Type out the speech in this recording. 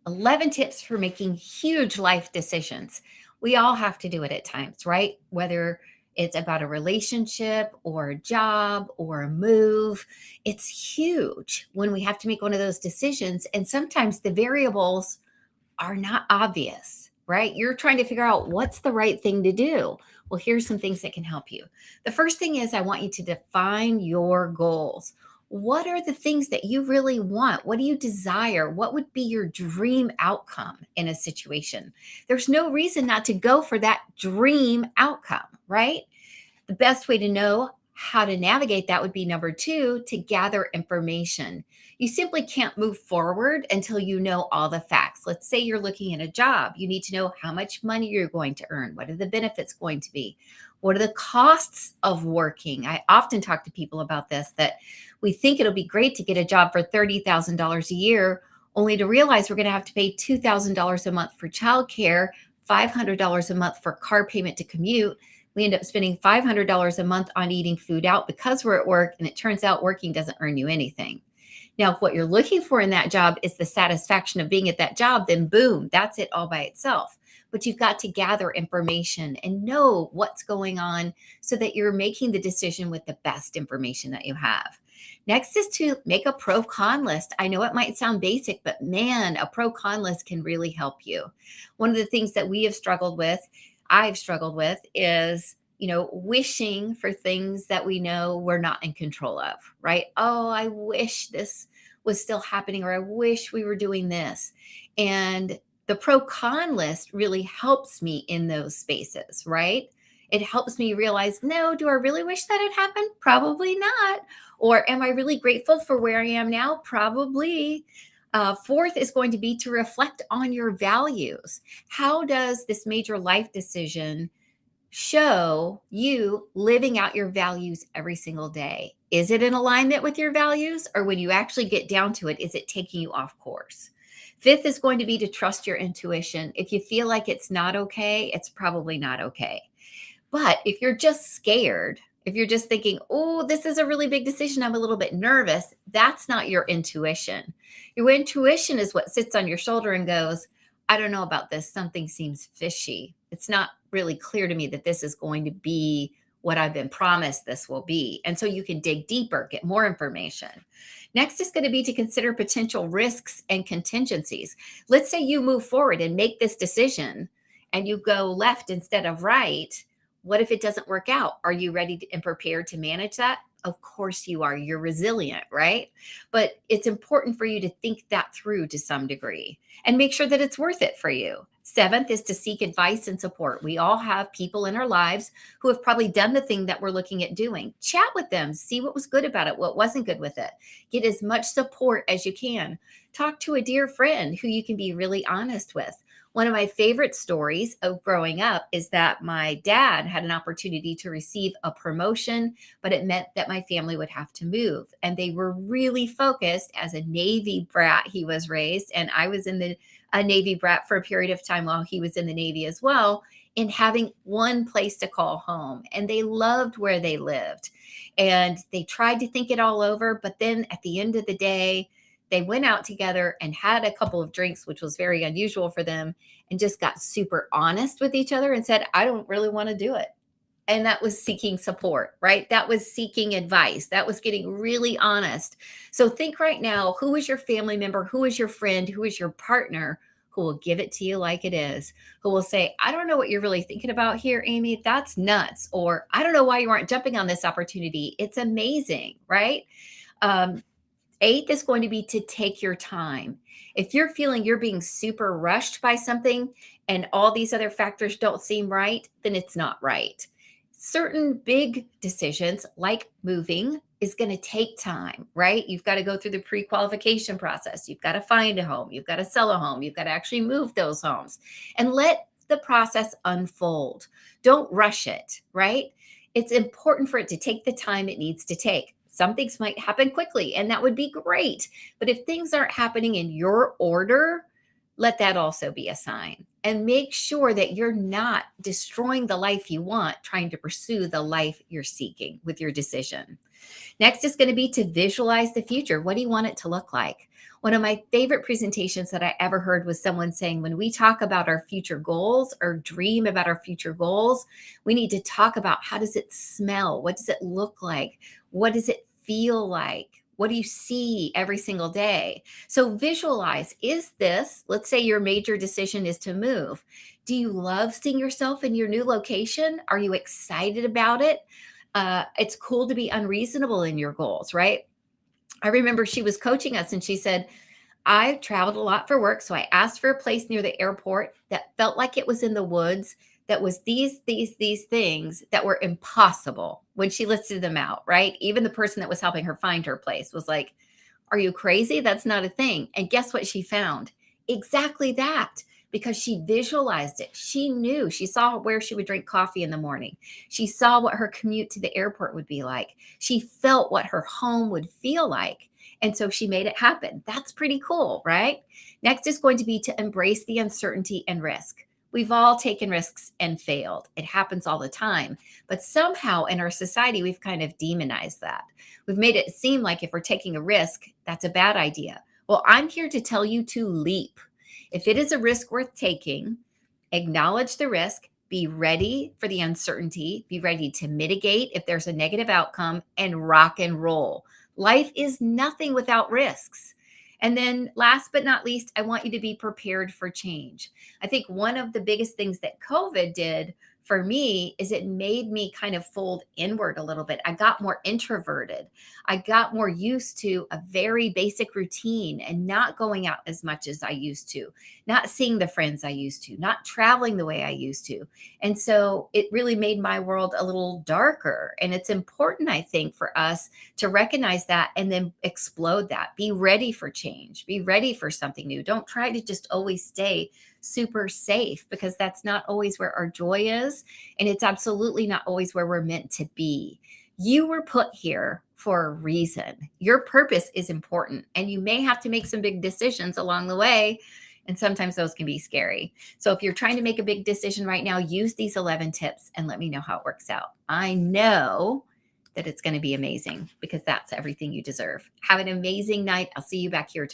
11 tips for making huge life decisions. We all have to do it at times, right? Whether it's about a relationship or a job or a move, it's huge when we have to make one of those decisions. And sometimes the variables are not obvious, right? You're trying to figure out what's the right thing to do. Well, here's some things that can help you. The first thing is I want you to define your goals. What are the things that you really want? What do you desire? What would be your dream outcome in a situation? There's no reason not to go for that dream outcome, right? The best way to know how to navigate that would be number two, to gather information. You simply can't move forward until you know all the facts. Let's say you're looking at a job. You need to know how much money you're going to earn. What are the benefits going to be? What are the costs of working? I often talk to people about this, that we think it'll be great to get a job for $30,000 a year, only to realize we're going to have to pay $2,000 a month for childcare, $500 a month for car payment to commute. We end up spending $500 a month on eating food out because we're at work, and it turns out working doesn't earn you anything. Now, if what you're looking for in that job is the satisfaction of being at that job, then boom, that's it all by itself. But you've got to gather information and know what's going on so that you're making the decision with the best information that you have. Next is to make a pro-con list. I know it might sound basic, but man, a pro-con list can really help you. One of the things that I've struggled with is, wishing for things that we know we're not in control of, right? Oh, I wish this was still happening, or I wish we were doing this. And the pro con list really helps me in those spaces, right? It helps me realize, no, do I really wish that had happened? Probably not. Or am I really grateful for where I am now? Probably. Fourth is going to be to reflect on your values. How does this major life decision show you living out your values every single day? Is it in alignment with your values? Or when you actually get down to it, is it taking you off course? Fifth is going to be to trust your intuition. If you feel like it's not okay, it's probably not okay. But if you're just scared, if you're just thinking, oh, this is a really big decision, I'm a little bit nervous, that's not your intuition. Your intuition is what sits on your shoulder and goes, I don't know about this. Something seems fishy. It's not really clear to me that this is going to be what I've been promised this will be. And so you can dig deeper, get more information. Next is going to be to consider potential risks and contingencies. Let's say you move forward and make this decision and you go left instead of right. What if it doesn't work out? Are you ready and prepared to manage that? Of course you are. You're resilient, right? But it's important for you to think that through to some degree and make sure that it's worth it for you. Seventh is to seek advice and support. We all have people in our lives who have probably done the thing that we're looking at doing. Chat with them, see what was good about it, what wasn't good with it. Get as much support as you can. Talk to a dear friend who you can be really honest with. One of my favorite stories of growing up is that my dad had an opportunity to receive a promotion, but it meant that my family would have to move. And they were really focused. As a Navy brat, he was raised, and I was a Navy brat for a period of time while he was in the Navy as well, in having one place to call home. And they loved where they lived. And they tried to think it all over. But then at the end of the day, they went out together and had a couple of drinks, which was very unusual for them, and just got super honest with each other and said, I don't really want to do it. And that was seeking support, right? That was seeking advice. That was getting really honest. So think right now, who is your family member? Who is your friend? Who is your partner who will give it to you like it is? Who will say, I don't know what you're really thinking about here, Amy. That's nuts. Or I don't know why you aren't jumping on this opportunity. It's amazing, right? Eighth is going to be to take your time. If you're feeling you're being super rushed by something and all these other factors don't seem right, then it's not right. Certain big decisions like moving is going to take time, right? You've got to go through the pre-qualification process. You've got to find a home. You've got to sell a home. You've got to actually move those homes and let the process unfold. Don't rush it, right? It's important for it to take the time it needs to take. Some things might happen quickly, and that would be great. But if things aren't happening in your order, let that also be a sign. And make sure that you're not destroying the life you want, trying to pursue the life you're seeking with your decision. Next is going to be to visualize the future. What do you want it to look like? One of my favorite presentations that I ever heard was someone saying, when we talk about our future goals or dream about our future goals, we need to talk about, how does it smell? What does it look like? What does it feel like? What do you see every single day? So visualize, is this, let's say your major decision is to move. Do you love seeing yourself in your new location? Are you excited about it? It's cool to be unreasonable in your goals, right? I remember she was coaching us and she said, I traveled a lot for work. So I asked for a place near the airport that felt like it was in the woods, that was these things that were impossible when she listed them out, right? Even the person that was helping her find her place was like, are you crazy? That's not a thing. And guess what she found? Exactly that, because she visualized it. She knew, she saw where she would drink coffee in the morning. She saw what her commute to the airport would be like. She felt what her home would feel like. And so she made it happen. That's pretty cool, right? Next is going to be to embrace the uncertainty and risk. We've all taken risks and failed. It happens all the time. But somehow in our society, we've kind of demonized that. We've made it seem like if we're taking a risk, that's a bad idea. Well, I'm here to tell you to leap. If it is a risk worth taking, acknowledge the risk, be ready for the uncertainty, be ready to mitigate if there's a negative outcome, and rock and roll. Life is nothing without risks. And then last but not least, I want you to be prepared for change. I think one of the biggest things that COVID did for me is it made me kind of fold inward a little bit. I got more introverted. I got more used to a very basic routine and not going out as much as I used to, not seeing the friends I used to, not traveling the way I used to. And so it really made my world a little darker. And it's important, I think, for us to recognize that and then explode that. Be ready for change. Be ready for something new. Don't try to just always stay super safe, because that's not always where our joy is. And it's absolutely not always where we're meant to be. You were put here for a reason. Your purpose is important, and you may have to make some big decisions along the way. And sometimes those can be scary. So if you're trying to make a big decision right now, use these 11 tips and let me know how it works out. I know that it's going to be amazing, because that's everything you deserve. Have an amazing night. I'll see you back here tomorrow.